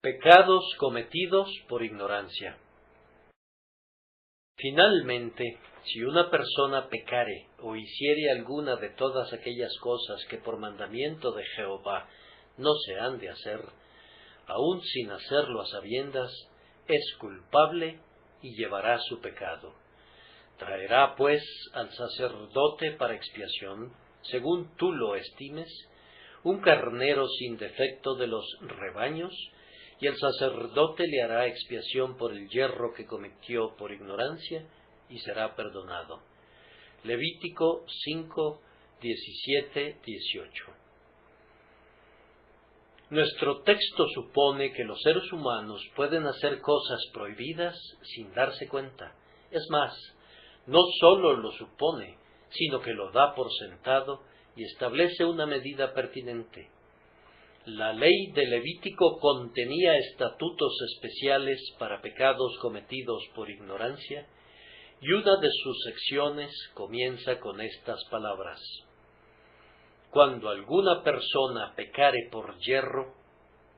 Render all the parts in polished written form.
Pecados cometidos por ignorancia. Finalmente, si una persona pecare o hiciere alguna de todas aquellas cosas que por mandamiento de Jehová no se han de hacer, aun sin hacerlo a sabiendas, es culpable y llevará su pecado. Traerá pues al sacerdote para expiación, según tú lo estimes, un carnero sin defecto de los rebaños, y el sacerdote le hará expiación por el yerro que cometió por ignorancia, y será perdonado. Levítico 5, 17, 18. Nuestro texto supone que los seres humanos pueden hacer cosas prohibidas sin darse cuenta. Es más, no sólo lo supone, sino que lo da por sentado y establece una medida pertinente. La ley de Levítico contenía estatutos especiales para pecados cometidos por ignorancia, y una de sus secciones comienza con estas palabras: cuando alguna persona pecare por yerro,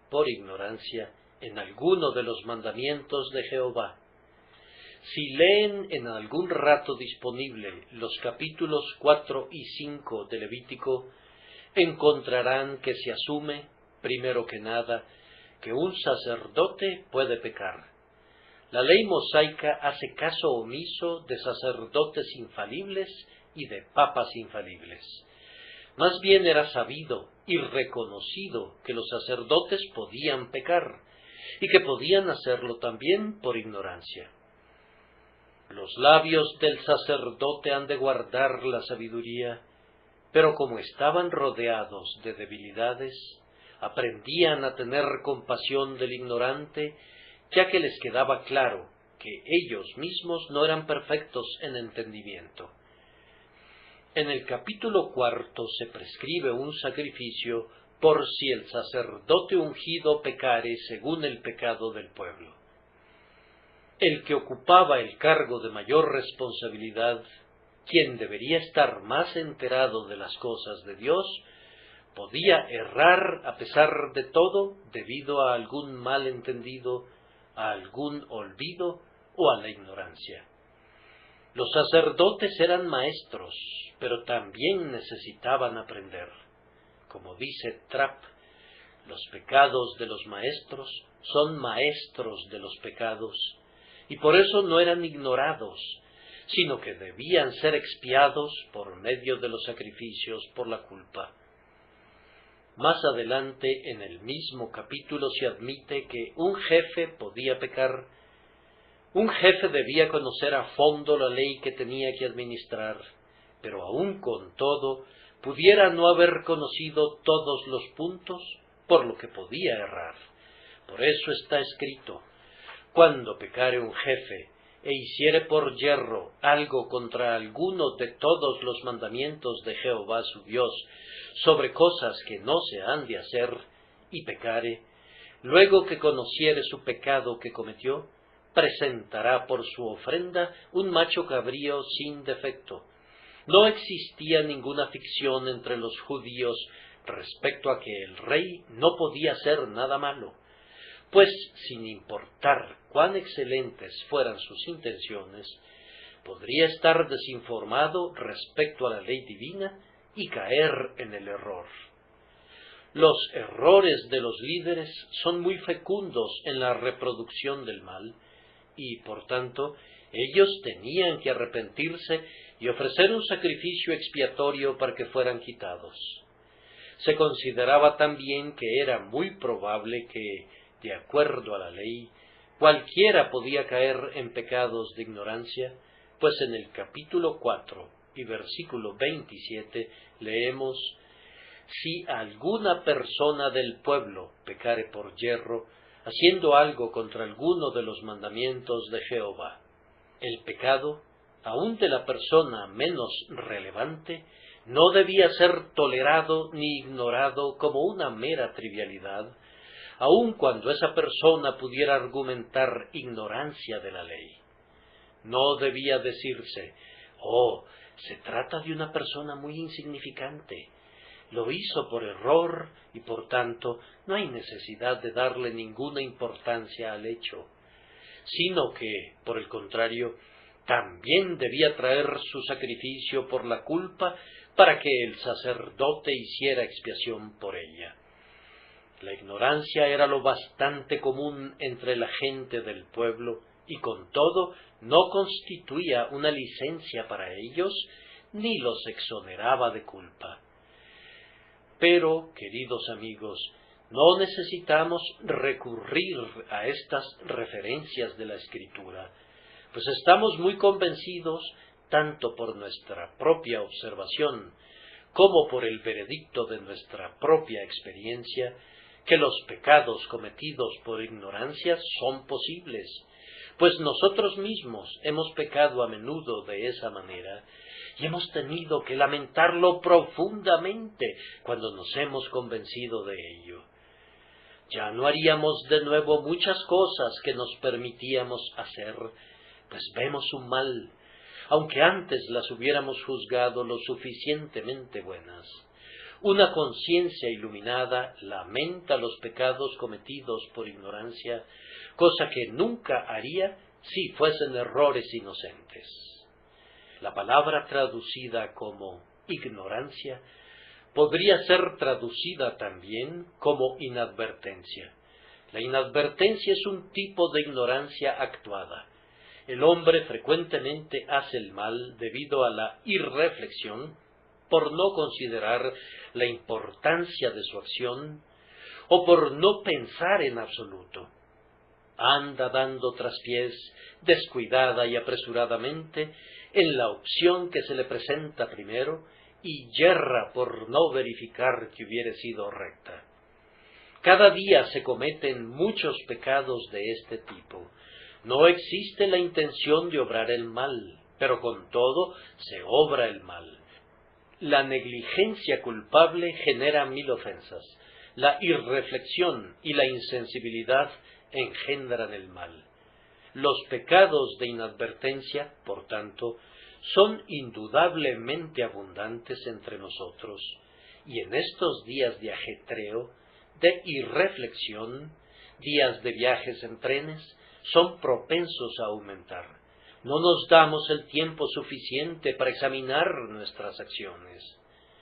por ignorancia, en alguno de los mandamientos de Jehová. Si leen en algún rato disponible los capítulos 4 y 5 de Levítico, encontrarán que se asume, primero que nada, que un sacerdote puede pecar. La ley mosaica hace caso omiso de sacerdotes infalibles y de papas infalibles. Más bien era sabido y reconocido que los sacerdotes podían pecar, y que podían hacerlo también por ignorancia. Los labios del sacerdote han de guardar la sabiduría, pero como estaban rodeados de debilidades, aprendían a tener compasión del ignorante, ya que les quedaba claro que ellos mismos no eran perfectos en entendimiento. En el capítulo 4 se prescribe un sacrificio por si el sacerdote ungido pecare según el pecado del pueblo. El que ocupaba el cargo de mayor responsabilidad, quien debería estar más enterado de las cosas de Dios, podía errar a pesar de todo debido a algún malentendido, a algún olvido o a la ignorancia. Los sacerdotes eran maestros, pero también necesitaban aprender. Como dice Trapp, los pecados de los maestros son maestros de los pecados, y por eso no eran ignorados, sino que debían ser expiados por medio de los sacrificios por la culpa. Más adelante, en el mismo capítulo, se admite que un jefe podía pecar. Un jefe debía conocer a fondo la ley que tenía que administrar, pero aun con todo, pudiera no haber conocido todos los puntos, por lo que podía errar. Por eso está escrito: cuando pecare un jefe e hiciere por yerro algo contra alguno de todos los mandamientos de Jehová su Dios, sobre cosas que no se han de hacer, y pecare, luego que conociere su pecado que cometió, presentará por su ofrenda un macho cabrío sin defecto. No existía ninguna ficción entre los judíos respecto a que el rey no podía hacer nada malo, pues sin importar cuán excelentes fueran sus intenciones, podría estar desinformado respecto a la ley divina y caer en el error. Los errores de los líderes son muy fecundos en la reproducción del mal, y por tanto ellos tenían que arrepentirse y ofrecer un sacrificio expiatorio para que fueran quitados. Se consideraba también que era muy probable que, de acuerdo a la ley, cualquiera podía caer en pecados de ignorancia, pues en el capítulo 4 y versículo 27 leemos: si alguna persona del pueblo pecare por yerro, haciendo algo contra alguno de los mandamientos de Jehová. El pecado, aun de la persona menos relevante, no debía ser tolerado ni ignorado como una mera trivialidad, aun cuando esa persona pudiera argumentar ignorancia de la ley. No debía decirse: oh, se trata de una persona muy insignificante, Lo hizo por error y por tanto no hay necesidad de darle ninguna importancia al hecho, sino que, por el contrario, también debía traer su sacrificio por la culpa para que el sacerdote hiciera expiación por ella. La ignorancia era lo bastante común entre la gente del pueblo y con todo no constituía una licencia para ellos ni los exoneraba de culpa. Pero, queridos amigos, no necesitamos recurrir a estas referencias de la Escritura, pues estamos muy convencidos, tanto por nuestra propia observación como por el veredicto de nuestra propia experiencia, que los pecados cometidos por ignorancia son posibles, pues nosotros mismos hemos pecado a menudo de esa manera, y hemos tenido que lamentarlo profundamente cuando nos hemos convencido de ello. Ya no haríamos de nuevo muchas cosas que nos permitíamos hacer, pues vemos un mal, aunque antes las hubiéramos juzgado lo suficientemente buenas. Una conciencia iluminada lamenta los pecados cometidos por ignorancia, cosa que nunca haría si fuesen errores inocentes. La palabra traducida como ignorancia podría ser traducida también como inadvertencia. La inadvertencia es un tipo de ignorancia actuada. El hombre frecuentemente hace el mal debido a la irreflexión, por no considerar la importancia de su acción o por no pensar en absoluto. Anda dando traspiés descuidada y apresuradamente en la opción que se le presenta primero y yerra por no verificar que hubiere sido recta. Cada día se cometen muchos pecados de este tipo. No existe la intención de obrar el mal, pero con todo se obra el mal. La negligencia culpable genera 1000 ofensas. La irreflexión y la insensibilidad engendran el mal. Los pecados de inadvertencia, por tanto, son indudablemente abundantes entre nosotros, y en estos días de ajetreo, de irreflexión, días de viajes en trenes, son propensos a aumentar. No nos damos el tiempo suficiente para examinar nuestras acciones.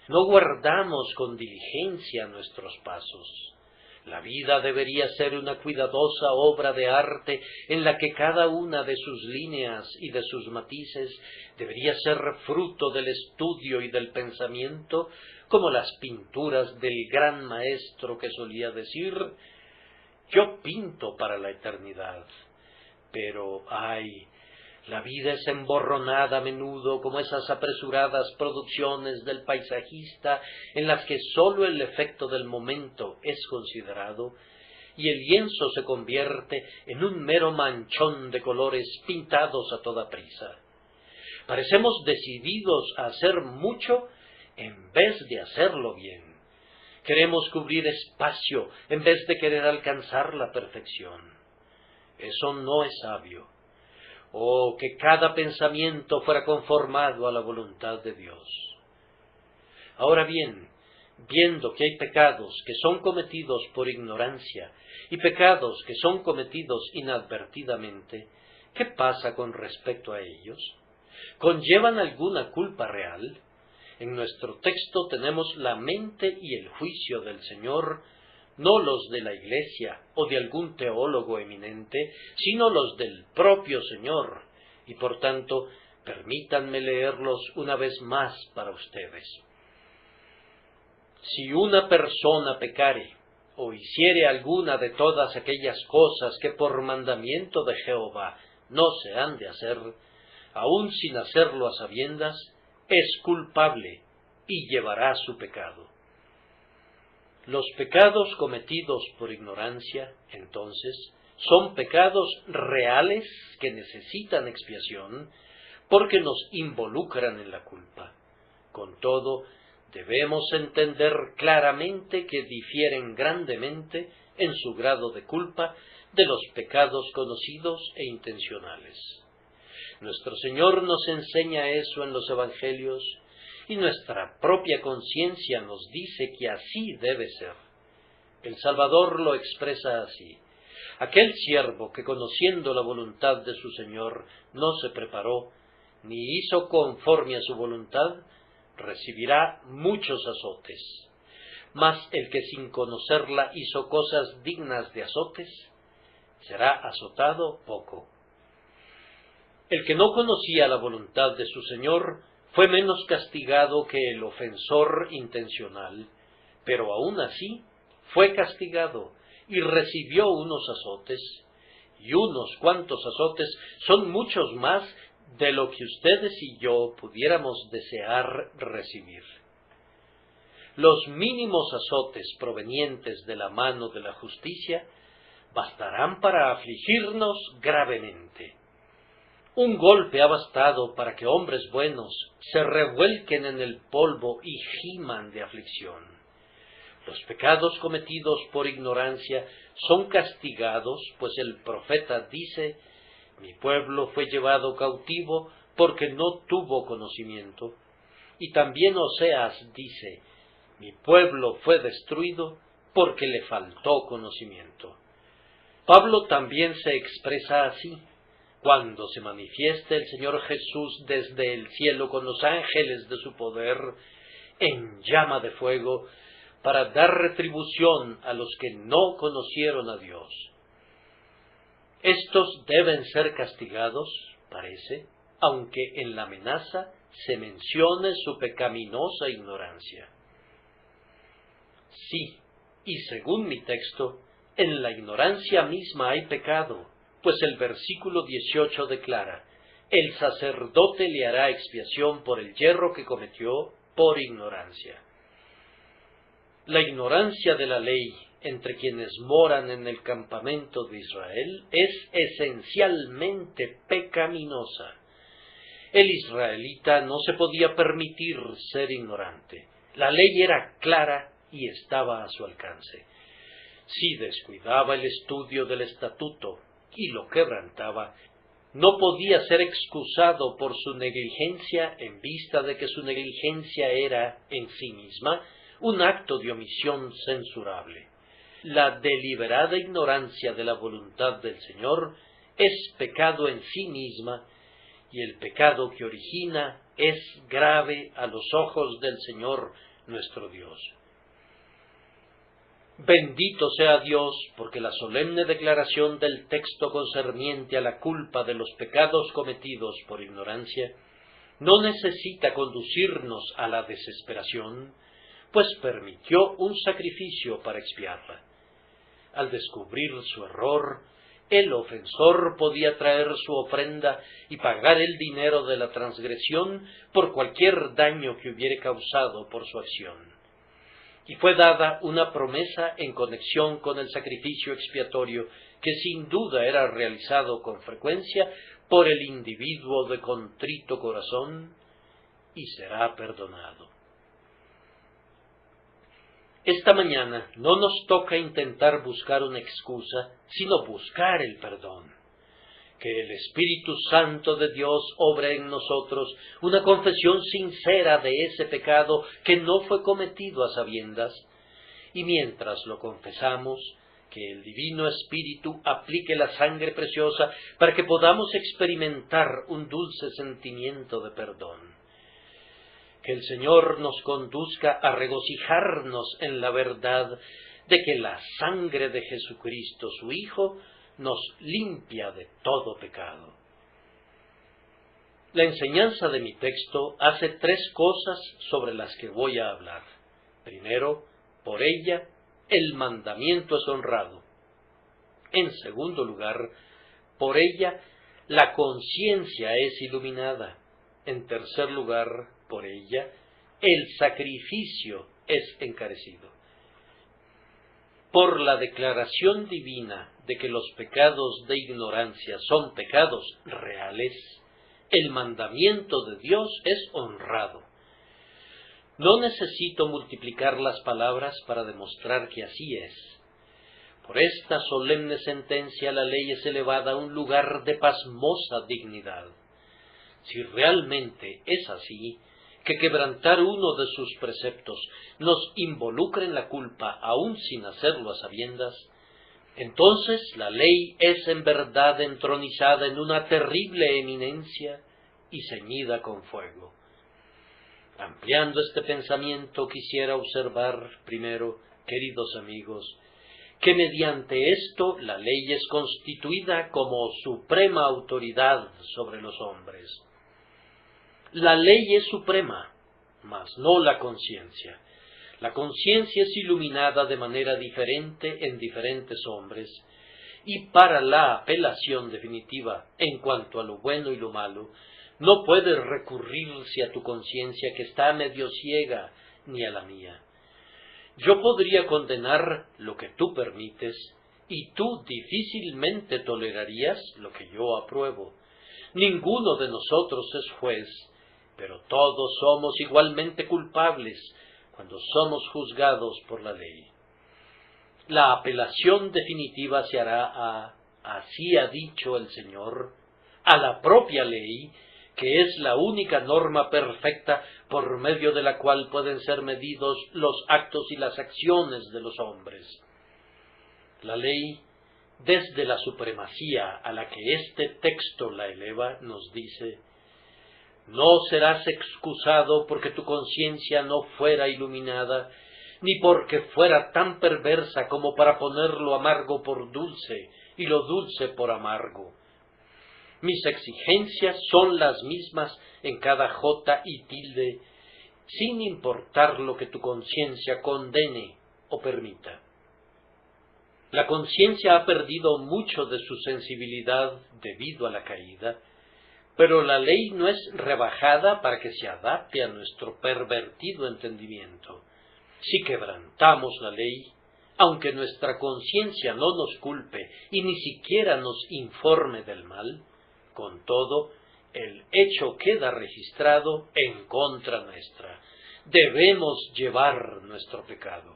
No guardamos con diligencia nuestros pasos. La vida debería ser una cuidadosa obra de arte en la que cada una de sus líneas y de sus matices debería ser fruto del estudio y del pensamiento, como las pinturas del gran maestro que solía decir: «Yo pinto para la eternidad». Pero, ¡ay!, la vida es emborronada a menudo como esas apresuradas producciones del paisajista en las que sólo el efecto del momento es considerado, y el lienzo se convierte en un mero manchón de colores pintados a toda prisa. Parecemos decididos a hacer mucho en vez de hacerlo bien. Queremos cubrir espacio en vez de querer alcanzar la perfección. Eso no es sabio. Oh, que cada pensamiento fuera conformado a la voluntad de Dios. Ahora bien, viendo que hay pecados que son cometidos por ignorancia y pecados que son cometidos inadvertidamente, ¿qué pasa con respecto a ellos? ¿Conllevan alguna culpa real? En nuestro texto tenemos la mente y el juicio del Señor, no los de la Iglesia o de algún teólogo eminente, sino los del propio Señor, y por tanto, permítanme leerlos una vez más para ustedes. Si una persona pecare, o hiciere alguna de todas aquellas cosas que por mandamiento de Jehová no se han de hacer, aun sin hacerlo a sabiendas, es culpable y llevará su pecado. Los pecados cometidos por ignorancia, entonces, son pecados reales que necesitan expiación porque nos involucran en la culpa. Con todo, debemos entender claramente que difieren grandemente en su grado de culpa de los pecados conocidos e intencionales. Nuestro Señor nos enseña eso en los Evangelios, y nuestra propia conciencia nos dice que así debe ser. El Salvador lo expresa así: aquel siervo que, conociendo la voluntad de su Señor, no se preparó, ni hizo conforme a su voluntad, recibirá muchos azotes. Mas el que sin conocerla hizo cosas dignas de azotes, será azotado poco. El que no conocía la voluntad de su Señor fue menos castigado que el ofensor intencional, pero aún así fue castigado y recibió unos azotes, y unos cuantos azotes son muchos más de lo que ustedes y yo pudiéramos desear recibir. Los mínimos azotes provenientes de la mano de la justicia bastarán para afligirnos gravemente. Un golpe ha bastado para que hombres buenos se revuelquen en el polvo y giman de aflicción. Los pecados cometidos por ignorancia son castigados, pues el profeta dice: mi pueblo fue llevado cautivo porque no tuvo conocimiento. Y también Oseas dice: mi pueblo fue destruido porque le faltó conocimiento. Pablo también se expresa así: cuando se manifieste el Señor Jesús desde el cielo con los ángeles de su poder, en llama de fuego, para dar retribución a los que no conocieron a Dios. Estos deben ser castigados, parece, aunque en la amenaza se mencione su pecaminosa ignorancia. Sí, y según mi texto, en la ignorancia misma hay pecado, pues el versículo 18 declara: el sacerdote le hará expiación por el yerro que cometió por ignorancia. La ignorancia de la ley entre quienes moran en el campamento de Israel es esencialmente pecaminosa. El israelita no se podía permitir ser ignorante. La ley era clara y estaba a su alcance. Si descuidaba el estudio del estatuto y lo quebrantaba, no podía ser excusado por su negligencia, en vista de que su negligencia era, en sí misma, un acto de omisión censurable. La deliberada ignorancia de la voluntad del Señor es pecado en sí misma, y el pecado que origina es grave a los ojos del Señor nuestro Dios. Bendito sea Dios, porque la solemne declaración del texto concerniente a la culpa de los pecados cometidos por ignorancia no necesita conducirnos a la desesperación, pues permitió un sacrificio para expiarla. Al descubrir su error, el ofensor podía traer su ofrenda y pagar el dinero de la transgresión por cualquier daño que hubiere causado por su acción. Y fue dada una promesa en conexión con el sacrificio expiatorio que sin duda era realizado con frecuencia por el individuo de contrito corazón, y será perdonado. Esta mañana no nos toca intentar buscar una excusa, sino buscar el perdón. Que el Espíritu Santo de Dios obre en nosotros una confesión sincera de ese pecado que no fue cometido a sabiendas, y mientras lo confesamos, que el Divino Espíritu aplique la sangre preciosa para que podamos experimentar un dulce sentimiento de perdón. Que el Señor nos conduzca a regocijarnos en la verdad de que la sangre de Jesucristo, su Hijo, nos limpia de todo pecado. La enseñanza de mi texto hace tres cosas sobre las que voy a hablar. Primero, por ella, el mandamiento es honrado. En segundo lugar, por ella, la conciencia es iluminada. En tercer lugar, por ella, el sacrificio es encarecido. Por la declaración divina de que los pecados de ignorancia son pecados reales, el mandamiento de Dios es honrado. No necesito multiplicar las palabras para demostrar que así es. Por esta solemne sentencia la ley es elevada a un lugar de pasmosa dignidad. Si realmente es así, que quebrantar uno de sus preceptos nos involucre en la culpa aun sin hacerlo a sabiendas, entonces la ley es en verdad entronizada en una terrible eminencia y ceñida con fuego. Ampliando este pensamiento, quisiera observar primero, queridos amigos, que mediante esto la ley es constituida como suprema autoridad sobre los hombres. La ley es suprema, mas no la conciencia. La conciencia es iluminada de manera diferente en diferentes hombres, y para la apelación definitiva en cuanto a lo bueno y lo malo, no puedes recurrirse a tu conciencia que está medio ciega, ni a la mía. Yo podría condenar lo que tú permites, y tú difícilmente tolerarías lo que yo apruebo. Ninguno de nosotros es juez, pero todos somos igualmente culpables cuando somos juzgados por la ley. La apelación definitiva se hará a, así ha dicho el Señor, a la propia ley, que es la única norma perfecta por medio de la cual pueden ser medidos los actos y las acciones de los hombres. La ley, desde la supremacía a la que este texto la eleva, nos dice: no serás excusado porque tu conciencia no fuera iluminada, ni porque fuera tan perversa como para poner lo amargo por dulce y lo dulce por amargo. Mis exigencias son las mismas en cada jota y tilde, sin importar lo que tu conciencia condene o permita. La conciencia ha perdido mucho de su sensibilidad debido a la caída, pero la ley no es rebajada para que se adapte a nuestro pervertido entendimiento. Si quebrantamos la ley, aunque nuestra conciencia no nos culpe y ni siquiera nos informe del mal, con todo, el hecho queda registrado en contra nuestra. Debemos llevar nuestro pecado.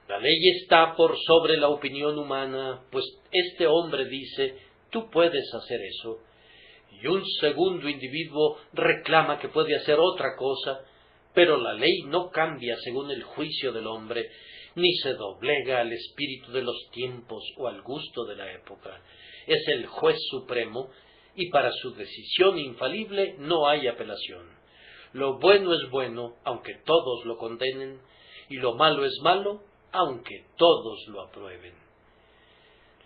La ley está por sobre la opinión humana, pues este hombre dice: tú puedes hacer eso, y un segundo individuo reclama que puede hacer otra cosa, pero la ley no cambia según el juicio del hombre, ni se doblega al espíritu de los tiempos o al gusto de la época. Es el juez supremo, y para su decisión infalible no hay apelación. Lo bueno es bueno, aunque todos lo condenen, y lo malo es malo, aunque todos lo aprueben.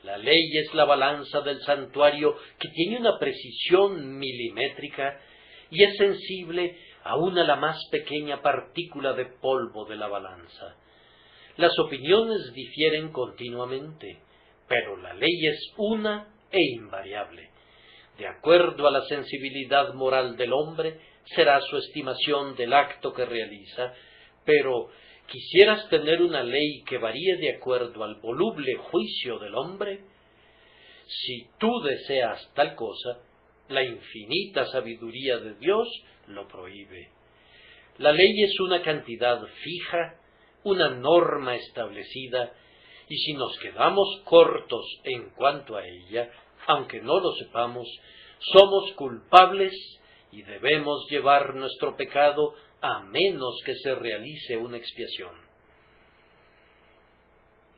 La ley es la balanza del santuario que tiene una precisión milimétrica y es sensible aún a la más pequeña partícula de polvo de la balanza. Las opiniones difieren continuamente, pero la ley es una e invariable. De acuerdo a la sensibilidad moral del hombre, será su estimación del acto que realiza, pero ¿quisieras tener una ley que varíe de acuerdo al voluble juicio del hombre? Si tú deseas tal cosa, la infinita sabiduría de Dios lo prohíbe. La ley es una cantidad fija, una norma establecida, y si nos quedamos cortos en cuanto a ella, aunque no lo sepamos, somos culpables y debemos llevar nuestro pecado a menos que se realice una expiación.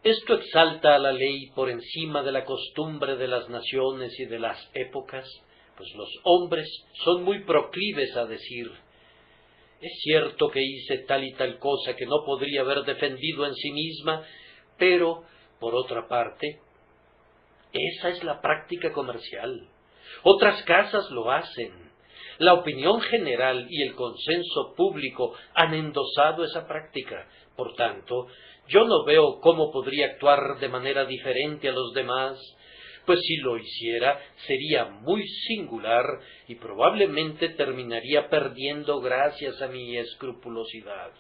Esto exalta a la ley por encima de la costumbre de las naciones y de las épocas, pues los hombres son muy proclives a decir: es cierto que hice tal y tal cosa que no podría haber defendido en sí misma, pero, por otra parte, esa es la práctica comercial. Otras casas lo hacen. La opinión general y el consenso público han endosado esa práctica. Por tanto, yo no veo cómo podría actuar de manera diferente a los demás, pues si lo hiciera sería muy singular y probablemente terminaría perdiendo gracias a mi escrupulosidad.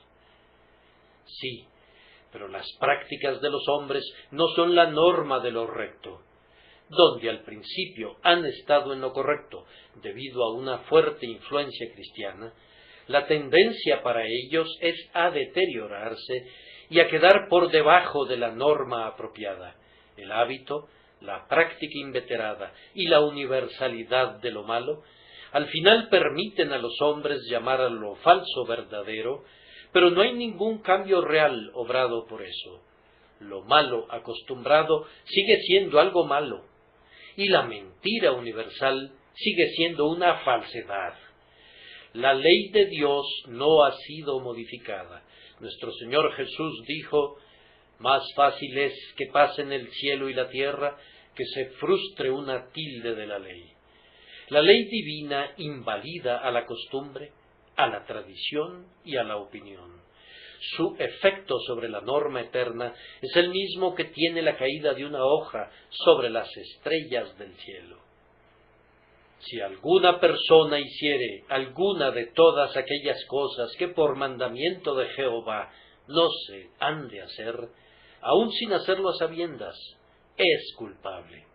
Sí, pero las prácticas de los hombres no son la norma de lo recto. Donde al principio han estado en lo correcto debido a una fuerte influencia cristiana, la tendencia para ellos es a deteriorarse y a quedar por debajo de la norma apropiada. El hábito, la práctica inveterada y la universalidad de lo malo Al final permiten a los hombres llamar a lo falso verdadero, pero no hay ningún cambio real obrado por eso. Lo malo acostumbrado sigue siendo algo malo, y la mentira universal sigue siendo una falsedad. La ley de Dios no ha sido modificada. Nuestro Señor Jesús dijo: más fácil es que pasen el cielo y la tierra que se frustre una tilde de la ley. La ley divina invalida a la costumbre, a la tradición y a la opinión. Su efecto sobre la norma eterna es el mismo que tiene la caída de una hoja sobre las estrellas del cielo. Si alguna persona hiciere alguna de todas aquellas cosas que por mandamiento de Jehová no se han de hacer, aun sin hacerlo a sabiendas, es culpable.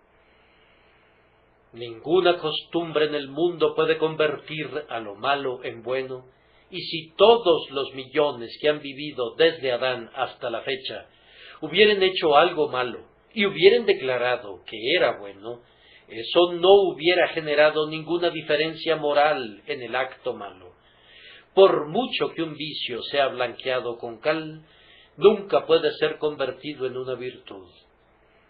Ninguna costumbre en el mundo puede convertir a lo malo en bueno, y si todos los millones que han vivido desde Adán hasta la fecha hubieran hecho algo malo y hubieran declarado que era bueno, eso no hubiera generado ninguna diferencia moral en el acto malo. Por mucho que un vicio sea blanqueado con cal, nunca puede ser convertido en una virtud.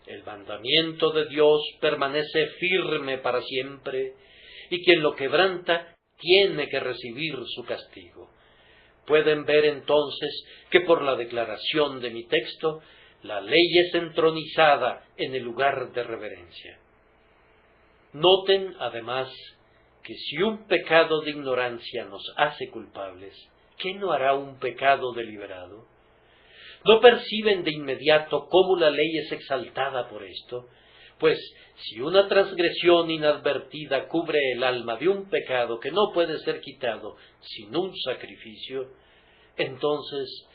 El mandamiento de Dios permanece firme para siempre, y quien lo quebranta tiene que recibir su castigo. Pueden ver entonces que por la declaración de mi texto, la ley es entronizada en el lugar de reverencia. Noten, además, que si un pecado de ignorancia nos hace culpables, ¿qué no hará un pecado deliberado? ¿No perciben de inmediato cómo la ley es exaltada por esto? Pues si una transgresión inadvertida cubre el alma de un pecado que no puede ser quitado sin un sacrificio, entonces,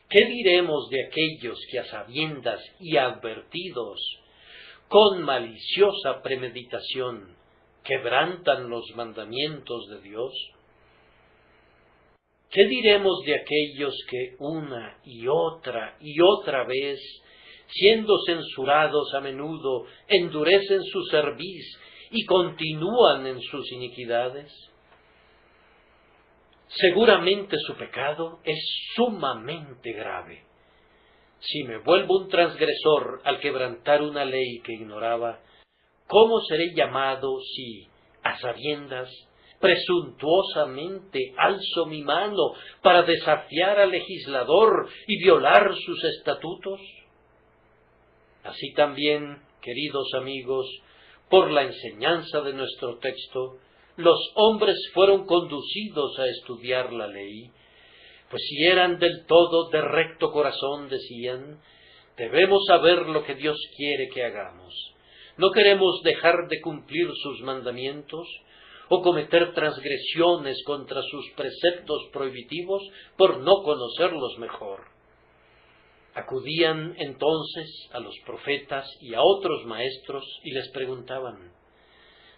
¿qué diremos de aquellos que a sabiendas y advertidos, con maliciosa premeditación, quebrantan los mandamientos de Dios? ¿Qué diremos de aquellos que una y otra vez, siendo censurados a menudo, endurecen su cerviz y continúan en sus iniquidades? Seguramente su pecado es sumamente grave. Si me vuelvo un transgresor al quebrantar una ley que ignoraba, ¿cómo seré llamado si, a sabiendas, presuntuosamente alzo mi mano para desafiar al legislador y violar sus estatutos? Así también, queridos amigos, por la enseñanza de nuestro texto, los hombres fueron conducidos a estudiar la ley, pues si eran del todo de recto corazón, decían, debemos saber lo que Dios quiere que hagamos. No queremos dejar de cumplir sus mandamientos o cometer transgresiones contra sus preceptos prohibitivos por no conocerlos mejor. Acudían entonces a los profetas y a otros maestros y les preguntaban,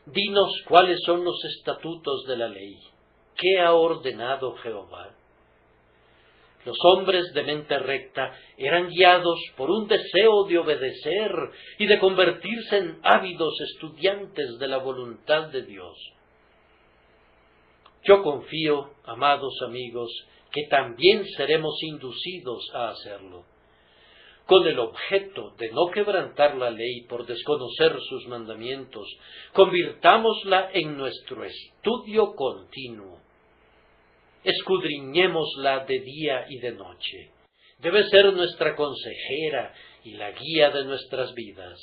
dinos cuáles son los estatutos de la ley, ¿qué ha ordenado Jehová? Los hombres de mente recta eran guiados por un deseo de obedecer y de convertirse en ávidos estudiantes de la voluntad de Dios. Yo confío, amados amigos, que también seremos inducidos a hacerlo. Con el objeto de no quebrantar la ley por desconocer sus mandamientos, convirtámosla en nuestro estudio continuo. Escudriñémosla de día y de noche. Debe ser nuestra consejera y la guía de nuestras vidas.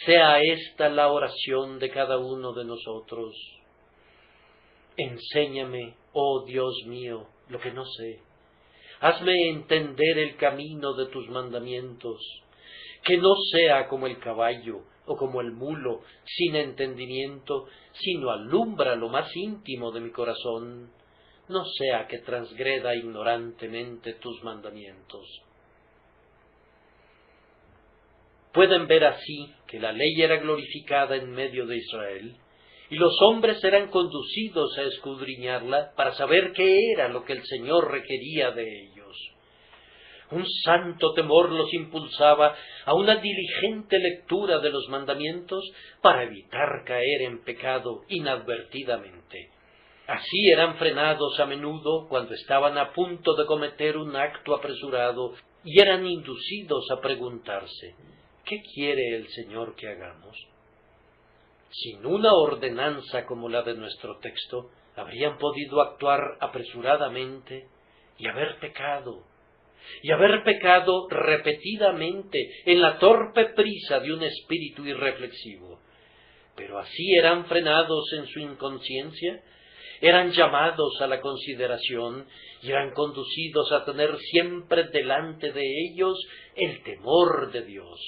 Sea esta la oración de cada uno de nosotros. Enséñame, oh Dios mío, lo que no sé. Hazme entender el camino de tus mandamientos, que no sea como el caballo o como el mulo, sin entendimiento, sino alumbra lo más íntimo de mi corazón. No sea que transgreda ignorantemente tus mandamientos. Pueden ver así que la ley era glorificada en medio de Israel, y los hombres eran conducidos a escudriñarla para saber qué era lo que el Señor requería de ellos. Un santo temor los impulsaba a una diligente lectura de los mandamientos para evitar caer en pecado inadvertidamente. Así eran frenados a menudo cuando estaban a punto de cometer un acto apresurado y eran inducidos a preguntarse: ¿qué quiere el Señor que hagamos? Sin una ordenanza como la de nuestro texto, habrían podido actuar apresuradamente y haber pecado repetidamente en la torpe prisa de un espíritu irreflexivo. Pero así eran frenados en su inconsciencia, eran llamados a la consideración y eran conducidos a tener siempre delante de ellos el temor de Dios.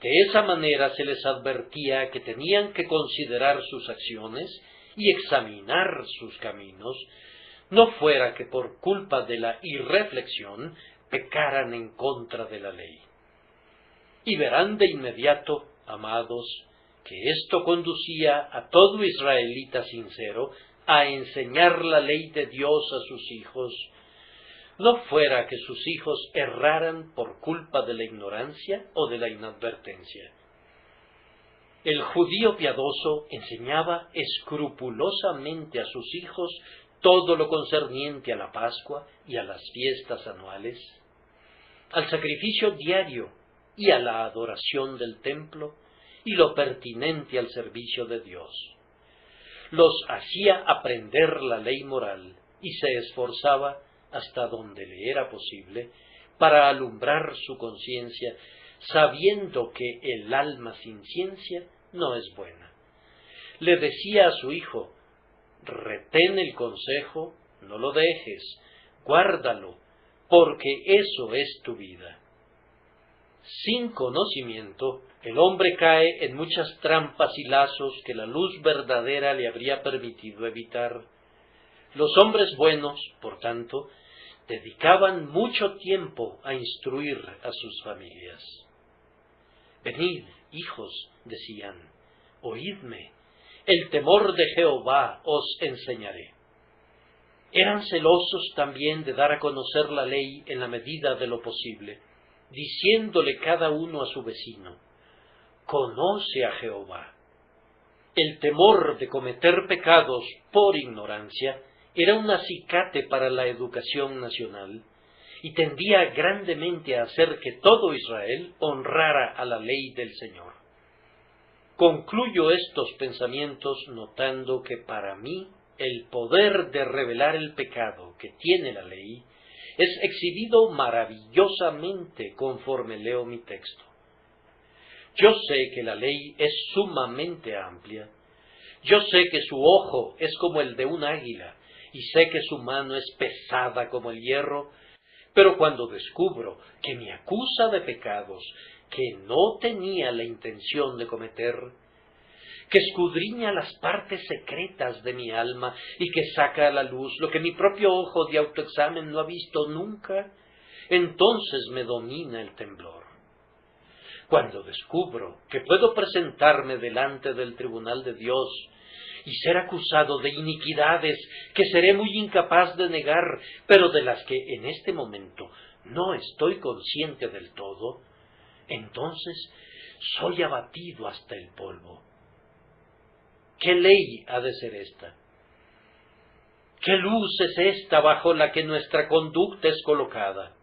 De esa manera se les advertía que tenían que considerar sus acciones y examinar sus caminos, no fuera que por culpa de la irreflexión pecaran en contra de la ley. Y verán de inmediato, amados, que esto conducía a todo israelita sincero a enseñar la ley de Dios a sus hijos, no fuera que sus hijos erraran por culpa de la ignorancia o de la inadvertencia. El judío piadoso enseñaba escrupulosamente a sus hijos todo lo concerniente a la Pascua y a las fiestas anuales, al sacrificio diario y a la adoración del templo, y lo pertinente al servicio de Dios. Los hacía aprender la ley moral y se esforzaba, hasta donde le era posible, para alumbrar su conciencia, sabiendo que el alma sin ciencia no es buena. Le decía a su hijo: retén el consejo, no lo dejes, guárdalo, porque eso es tu vida. Sin conocimiento, el hombre cae en muchas trampas y lazos que la luz verdadera le habría permitido evitar. Los hombres buenos, por tanto, dedicaban mucho tiempo a instruir a sus familias. Venid, hijos, decían, oídme, el temor de Jehová os enseñaré. Eran celosos también de dar a conocer la ley en la medida de lo posible, diciéndole cada uno a su vecino: conoce a Jehová. El temor de cometer pecados por ignorancia era un acicate para la educación nacional y tendía grandemente a hacer que todo Israel honrara a la ley del Señor. Concluyo estos pensamientos notando que para mí el poder de revelar el pecado que tiene la ley es exhibido maravillosamente conforme leo mi texto. Yo sé que la ley es sumamente amplia, yo sé que su ojo es como el de un águila, y sé que su mano es pesada como el hierro, pero cuando descubro que me acusa de pecados que no tenía la intención de cometer, que escudriña las partes secretas de mi alma y que saca a la luz lo que mi propio ojo de autoexamen no ha visto nunca, entonces me domina el temblor. Cuando descubro que puedo presentarme delante del tribunal de Dios y ser acusado de iniquidades que seré muy incapaz de negar, pero de las que en este momento no estoy consciente del todo, entonces soy abatido hasta el polvo. ¿Qué ley ha de ser esta? ¿Qué luz es esta bajo la que nuestra conducta es colocada?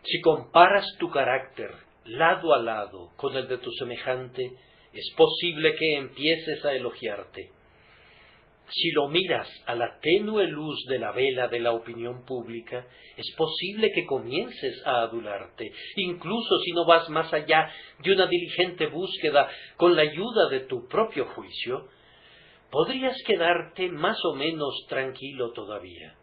Si comparas tu carácter lado a lado con el de tu semejante, es posible que empieces a elogiarte. Si lo miras a la tenue luz de la vela de la opinión pública, es posible que comiences a adularte, incluso si no vas más allá de una diligente búsqueda con la ayuda de tu propio juicio, podrías quedarte más o menos tranquilo todavía.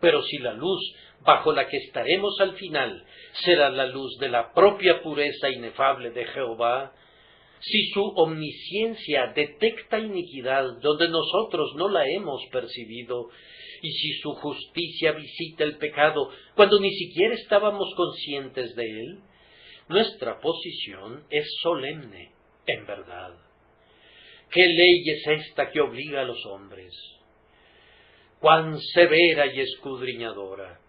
Pero si la luz bajo la que estaremos al final será la luz de la propia pureza inefable de Jehová, si su omnisciencia detecta iniquidad donde nosotros no la hemos percibido, y si su justicia visita el pecado cuando ni siquiera estábamos conscientes de él, nuestra posición es solemne, en verdad. ¿Qué ley es esta que obliga a los hombres? Cuán severa y escudriñadora,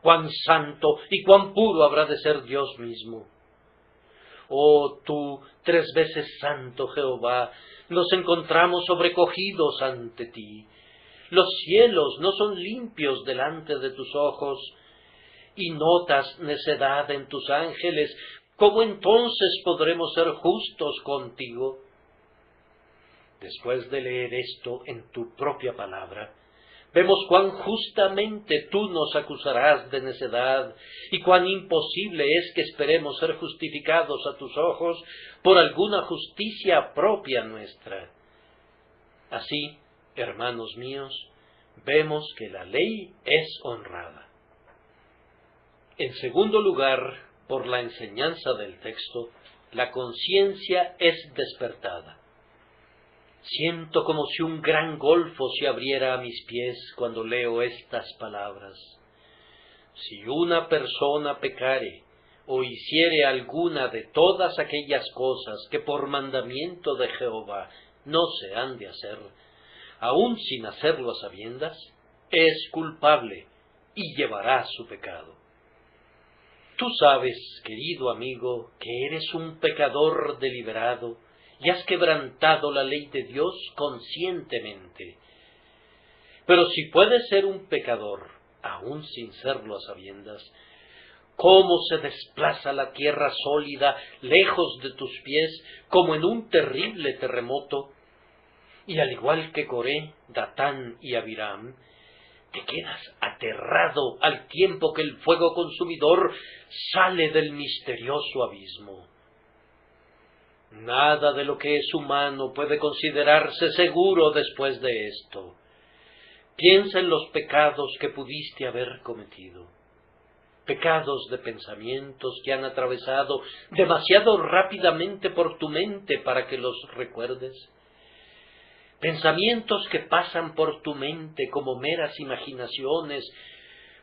cuán santo y cuán puro habrá de ser Dios mismo. Oh tú, 3 veces santo Jehová, nos encontramos sobrecogidos ante ti. Los cielos no son limpios delante de tus ojos, y notas necedad en tus ángeles. ¿Cómo entonces podremos ser justos contigo? Después de leer esto en tu propia palabra, vemos cuán justamente tú nos acusarás de necedad y cuán imposible es que esperemos ser justificados a tus ojos por alguna justicia propia nuestra. Así, hermanos míos, vemos que la ley es honrada. En segundo lugar, por la enseñanza del texto, la conciencia es despertada. Siento como si un gran golfo se abriera a mis pies cuando leo estas palabras. Si una persona pecare o hiciere alguna de todas aquellas cosas que por mandamiento de Jehová no se han de hacer, aun sin hacerlo a sabiendas, es culpable y llevará su pecado. Tú sabes, querido amigo, que eres un pecador deliberado y has quebrantado la ley de Dios conscientemente. Pero si puedes ser un pecador, aun sin serlo a sabiendas, cómo se desplaza la tierra sólida lejos de tus pies como en un terrible terremoto, y al igual que Coré, Datán y Abiram, te quedas aterrado al tiempo que el fuego consumidor sale del misterioso abismo. Nada de lo que es humano puede considerarse seguro después de esto. Piensa en los pecados que pudiste haber cometido. Pecados de pensamientos que han atravesado demasiado rápidamente por tu mente para que los recuerdes. Pensamientos que pasan por tu mente como meras imaginaciones,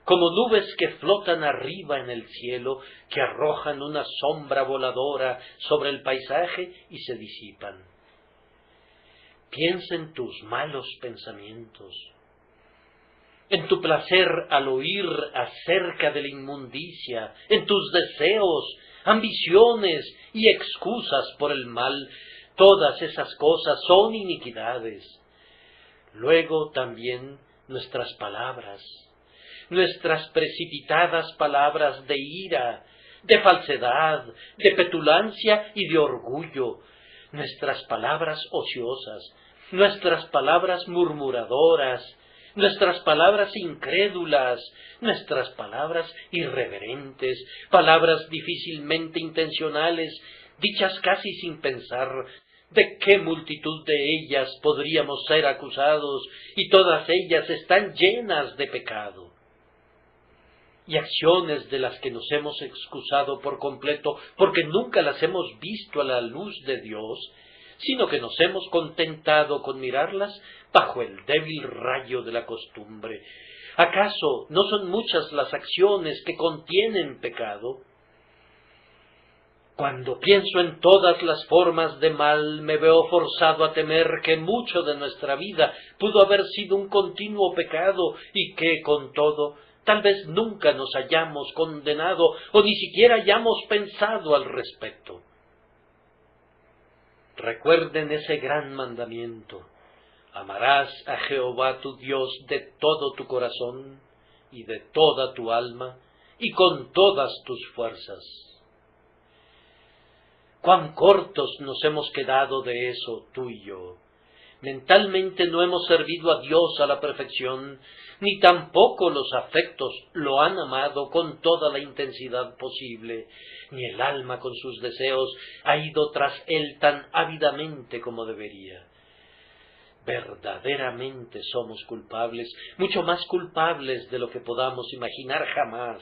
como nubes que flotan arriba en el cielo, que arrojan una sombra voladora sobre el paisaje y se disipan. Piensa en tus malos pensamientos, en tu placer al oír acerca de la inmundicia, en tus deseos, ambiciones y excusas por el mal. Todas esas cosas son iniquidades. Luego también nuestras palabras, nuestras precipitadas palabras de ira, de falsedad, de petulancia y de orgullo, nuestras palabras ociosas, nuestras palabras murmuradoras, nuestras palabras incrédulas, nuestras palabras irreverentes, palabras difícilmente intencionales, dichas casi sin pensar. ¿De qué multitud de ellas podríamos ser acusados? Y todas ellas están llenas de pecado. Y acciones de las que nos hemos excusado por completo, porque nunca las hemos visto a la luz de Dios, sino que nos hemos contentado con mirarlas bajo el débil rayo de la costumbre. ¿Acaso no son muchas las acciones que contienen pecado? Cuando pienso en todas las formas de mal, me veo forzado a temer que mucho de nuestra vida pudo haber sido un continuo pecado y que, con todo, tal vez nunca nos hayamos condenado o ni siquiera hayamos pensado al respecto. Recuerden ese gran mandamiento: amarás a Jehová tu Dios de todo tu corazón y de toda tu alma y con todas tus fuerzas. Cuán cortos nos hemos quedado de eso, tú y yo. Mentalmente no hemos servido a Dios a la perfección, ni tampoco los afectos lo han amado con toda la intensidad posible, ni el alma con sus deseos ha ido tras él tan ávidamente como debería. Verdaderamente somos culpables, mucho más culpables de lo que podamos imaginar jamás.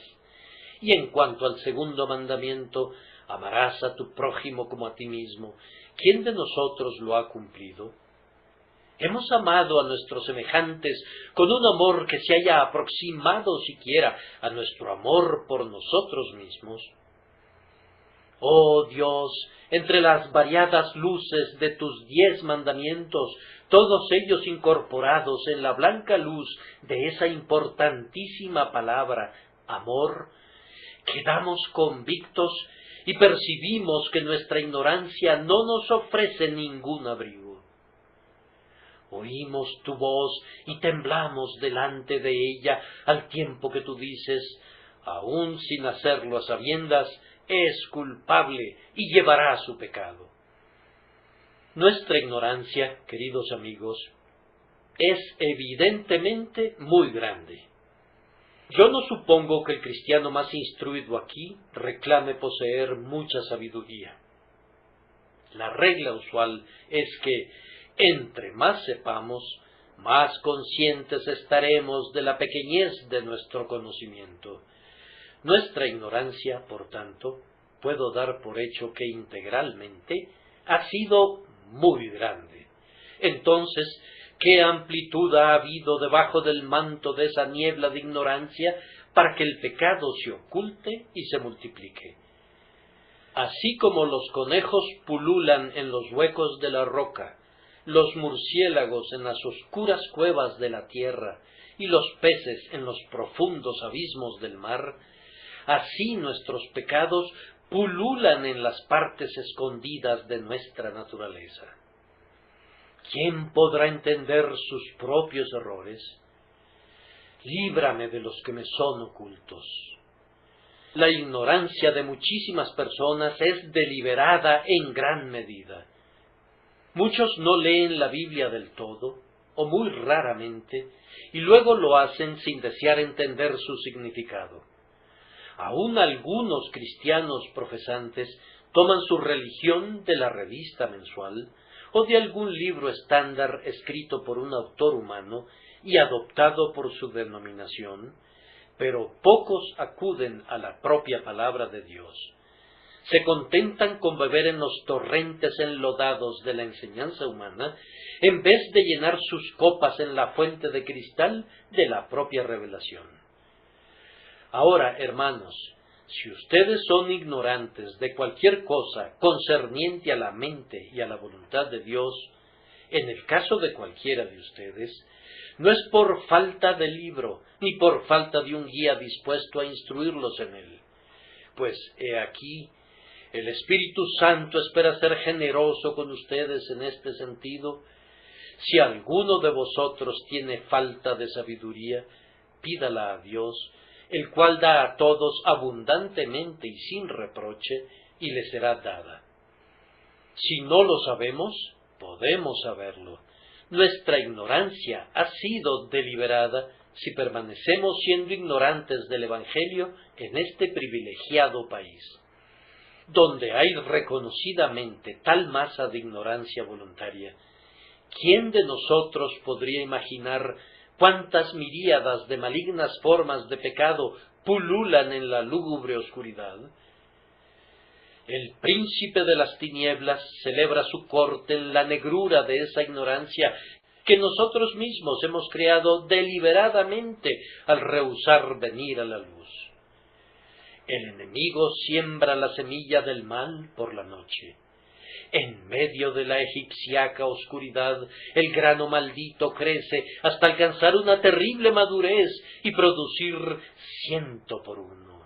Y en cuanto al segundo mandamiento, amarás a tu prójimo como a ti mismo, ¿quién de nosotros lo ha cumplido? ¿Hemos amado a nuestros semejantes con un amor que se haya aproximado siquiera a nuestro amor por nosotros mismos? Oh Dios, entre las variadas luces de tus 10 mandamientos, todos ellos incorporados en la blanca luz de esa importantísima palabra, amor, quedamos convictos y percibimos que nuestra ignorancia no nos ofrece ningún abrigo. Oímos tu voz y temblamos delante de ella al tiempo que tú dices, aun sin hacerlo a sabiendas, es culpable y llevará su pecado. Nuestra ignorancia, queridos amigos, es evidentemente muy grande. Yo no supongo que el cristiano más instruido aquí reclame poseer mucha sabiduría. La regla usual es que, entre más sepamos, más conscientes estaremos de la pequeñez de nuestro conocimiento. Nuestra ignorancia, por tanto, puedo dar por hecho que integralmente ha sido muy grande. Entonces, ¿qué amplitud ha habido debajo del manto de esa niebla de ignorancia para que el pecado se oculte y se multiplique? Así como los conejos pululan en los huecos de la roca, los murciélagos en las oscuras cuevas de la tierra y los peces en los profundos abismos del mar, así nuestros pecados pululan en las partes escondidas de nuestra naturaleza. ¿Quién podrá entender sus propios errores? Líbrame de los que me son ocultos. La ignorancia de muchísimas personas es deliberada en gran medida. Muchos no leen la Biblia del todo, o muy raramente, y luego lo hacen sin desear entender su significado. Aún algunos cristianos profesantes toman su religión de la revista mensual o de algún libro estándar escrito por un autor humano y adoptado por su denominación, pero pocos acuden a la propia palabra de Dios. Se contentan con beber en los torrentes enlodados de la enseñanza humana, en vez de llenar sus copas en la fuente de cristal de la propia revelación. Ahora, hermanos, si ustedes son ignorantes de cualquier cosa concerniente a la mente y a la voluntad de Dios, en el caso de cualquiera de ustedes, no es por falta de libro, ni por falta de un guía dispuesto a instruirlos en él. Pues he aquí, el Espíritu Santo espera ser generoso con ustedes en este sentido. Si alguno de vosotros tiene falta de sabiduría, pídala a Dios, el cual da a todos abundantemente y sin reproche, y le será dada. Si no lo sabemos, podemos saberlo. Nuestra ignorancia ha sido deliberada si permanecemos siendo ignorantes del Evangelio en este privilegiado país, donde hay reconocidamente tal masa de ignorancia voluntaria. ¿Quién de nosotros podría imaginar cuántas miríadas de malignas formas de pecado pululan en la lúgubre oscuridad? El príncipe de las tinieblas celebra su corte en la negrura de esa ignorancia que nosotros mismos hemos creado deliberadamente al rehusar venir a la luz. El enemigo siembra la semilla del mal por la noche. En medio de la egipciaca oscuridad, el grano maldito crece hasta alcanzar una terrible madurez y producir 100 por 1.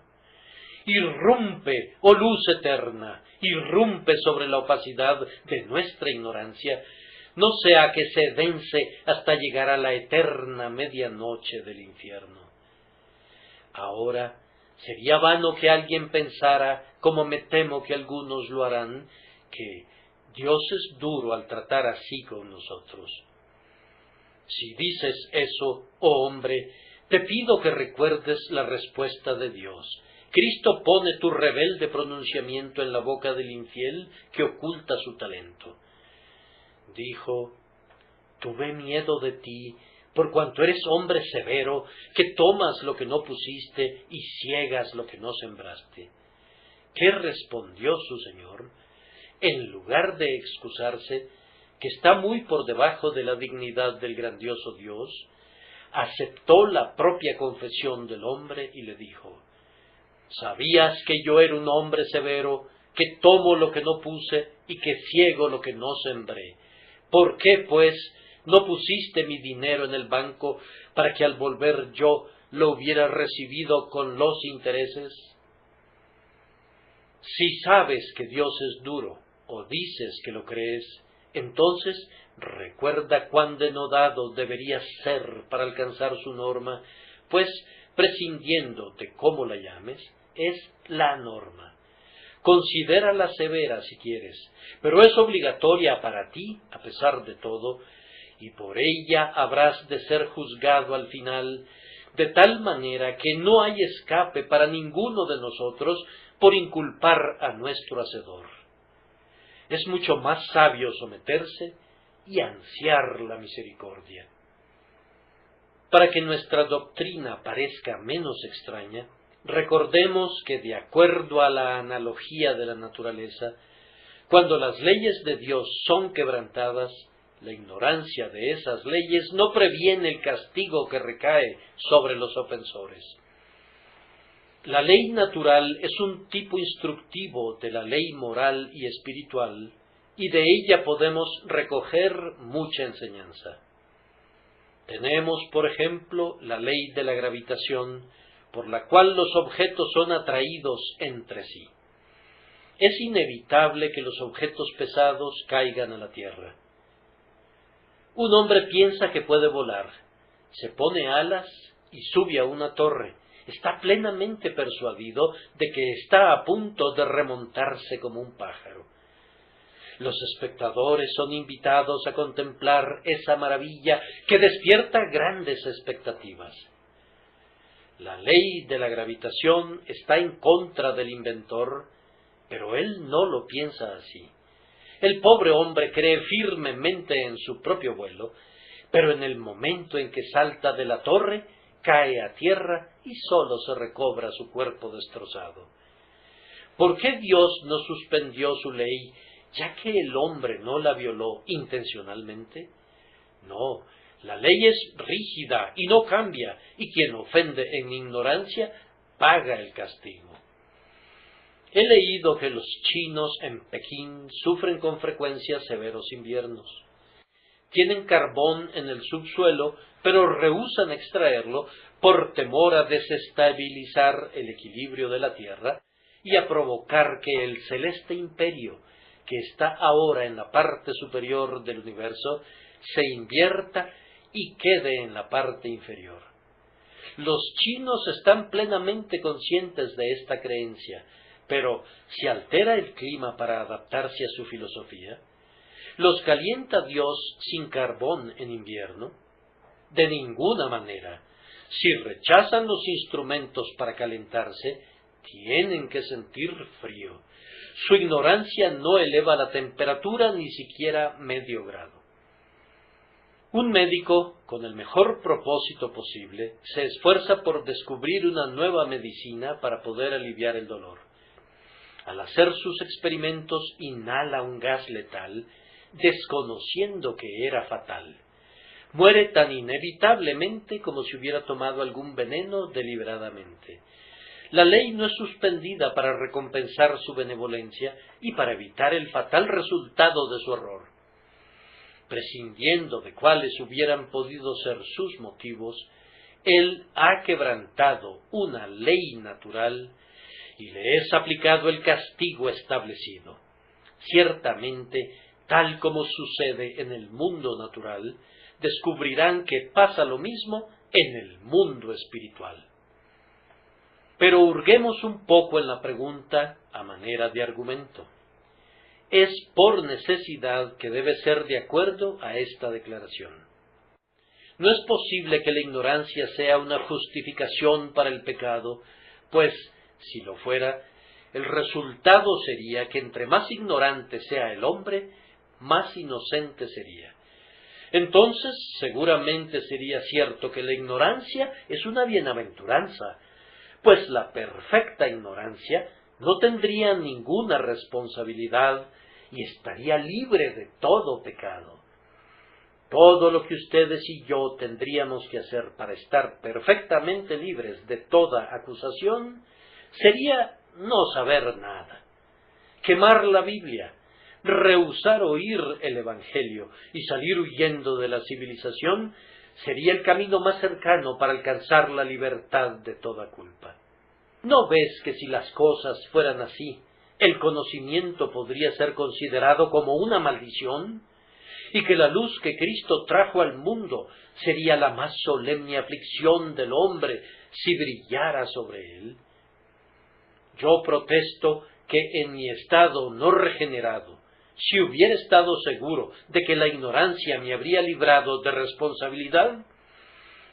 Irrumpe, oh luz eterna, irrumpe sobre la opacidad de nuestra ignorancia, no sea que se vence hasta llegar a la eterna medianoche del infierno. Ahora, sería vano que alguien pensara, como me temo que algunos lo harán, que Dios es duro al tratar así con nosotros. Si dices eso, oh hombre, te pido que recuerdes la respuesta de Dios. Cristo pone tu rebelde pronunciamiento en la boca del infiel que oculta su talento. Dijo, tuve miedo de ti, por cuanto eres hombre severo, que tomas lo que no pusiste y ciegas lo que no sembraste. ¿Qué respondió su Señor? En lugar de excusarse, que está muy por debajo de la dignidad del grandioso Dios, aceptó la propia confesión del hombre y le dijo, ¿sabías que yo era un hombre severo, que tomo lo que no puse y que ciego lo que no sembré? ¿Por qué, pues, no pusiste mi dinero en el banco para que al volver yo lo hubiera recibido con los intereses? Si sabes que Dios es duro, o dices que lo crees, entonces recuerda cuán denodado deberías ser para alcanzar su norma, pues, prescindiendo de cómo la llames, es la norma. Considérala severa si quieres, pero es obligatoria para ti, a pesar de todo, y por ella habrás de ser juzgado al final, de tal manera que no hay escape para ninguno de nosotros por inculpar a nuestro Hacedor. Es mucho más sabio someterse y ansiar la misericordia. Para que nuestra doctrina parezca menos extraña, recordemos que de acuerdo a la analogía de la naturaleza, cuando las leyes de Dios son quebrantadas, la ignorancia de esas leyes no previene el castigo que recae sobre los ofensores. La ley natural es un tipo instructivo de la ley moral y espiritual, y de ella podemos recoger mucha enseñanza. Tenemos, por ejemplo, la ley de la gravitación, por la cual los objetos son atraídos entre sí. Es inevitable que los objetos pesados caigan a la tierra. Un hombre piensa que puede volar, se pone alas y sube a una torre. Está plenamente persuadido de que está a punto de remontarse como un pájaro. Los espectadores son invitados a contemplar esa maravilla que despierta grandes expectativas. La ley de la gravitación está en contra del inventor, pero él no lo piensa así. El pobre hombre cree firmemente en su propio vuelo, pero en el momento en que salta de la torre, cae a tierra y solo se recobra su cuerpo destrozado. ¿Por qué Dios no suspendió su ley, ya que el hombre no la violó intencionalmente? No, la ley es rígida y no cambia, y quien ofende en ignorancia paga el castigo. He leído que los chinos en Pekín sufren con frecuencia severos inviernos. Tienen carbón en el subsuelo, pero rehúsan extraerlo por temor a desestabilizar el equilibrio de la Tierra y a provocar que el celeste imperio, que está ahora en la parte superior del universo, se invierta y quede en la parte inferior. Los chinos están plenamente conscientes de esta creencia, pero ¿se altera el clima para adaptarse a su filosofía? ¿Los calienta Dios sin carbón en invierno? De ninguna manera. Si rechazan los instrumentos para calentarse, tienen que sentir frío. Su ignorancia no eleva la temperatura ni siquiera medio grado. Un médico, con el mejor propósito posible, se esfuerza por descubrir una nueva medicina para poder aliviar el dolor. Al hacer sus experimentos, inhala un gas letal, desconociendo que era fatal. Muere tan inevitablemente como si hubiera tomado algún veneno deliberadamente. La ley no es suspendida para recompensar su benevolencia y para evitar el fatal resultado de su error. Prescindiendo de cuáles hubieran podido ser sus motivos, Él ha quebrantado una ley natural y le es aplicado el castigo establecido. Ciertamente, tal como sucede en el mundo natural, descubrirán que pasa lo mismo en el mundo espiritual. Pero hurguemos un poco en la pregunta a manera de argumento. Es por necesidad que debe ser de acuerdo a esta declaración. No es posible que la ignorancia sea una justificación para el pecado, pues, si lo fuera, el resultado sería que entre más ignorante sea el hombre, más inocente sería. Entonces, seguramente sería cierto que la ignorancia es una bienaventuranza, pues la perfecta ignorancia no tendría ninguna responsabilidad y estaría libre de todo pecado. Todo lo que ustedes y yo tendríamos que hacer para estar perfectamente libres de toda acusación sería no saber nada, quemar la Biblia, rehusar oír el Evangelio y salir huyendo de la civilización sería el camino más cercano para alcanzar la libertad de toda culpa. ¿No ves que si las cosas fueran así, el conocimiento podría ser considerado como una maldición? Y que la luz que Cristo trajo al mundo sería la más solemne aflicción del hombre si brillara sobre él. Yo protesto que en mi estado no regenerado, si hubiera estado seguro de que la ignorancia me habría librado de responsabilidad,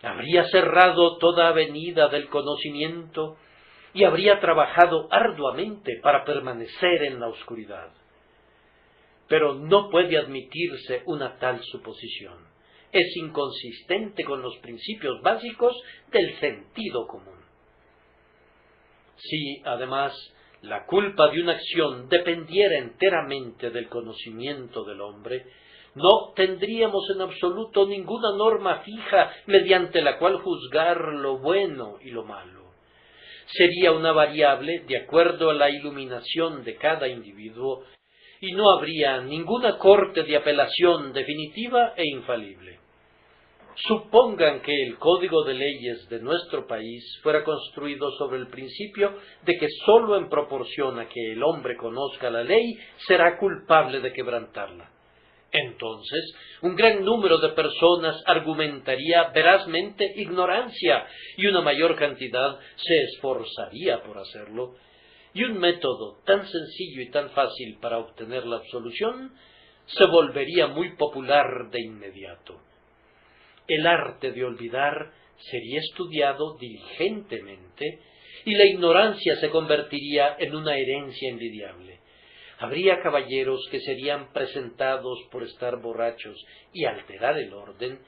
habría cerrado toda avenida del conocimiento y habría trabajado arduamente para permanecer en la oscuridad. Pero no puede admitirse una tal suposición. Es inconsistente con los principios básicos del sentido común. Si, además, la culpa de una acción dependiera enteramente del conocimiento del hombre, no tendríamos en absoluto ninguna norma fija mediante la cual juzgar lo bueno y lo malo. Sería una variable de acuerdo a la iluminación de cada individuo y no habría ninguna corte de apelación definitiva e infalible. Supongan que el Código de Leyes de nuestro país fuera construido sobre el principio de que sólo en proporción a que el hombre conozca la ley será culpable de quebrantarla. Entonces, un gran número de personas argumentaría verazmente ignorancia y una mayor cantidad se esforzaría por hacerlo. Y un método tan sencillo y tan fácil para obtener la absolución se volvería muy popular de inmediato. El arte de olvidar sería estudiado diligentemente y la ignorancia se convertiría en una herencia envidiable. Habría caballeros que serían presentados por estar borrachos y alterar el orden,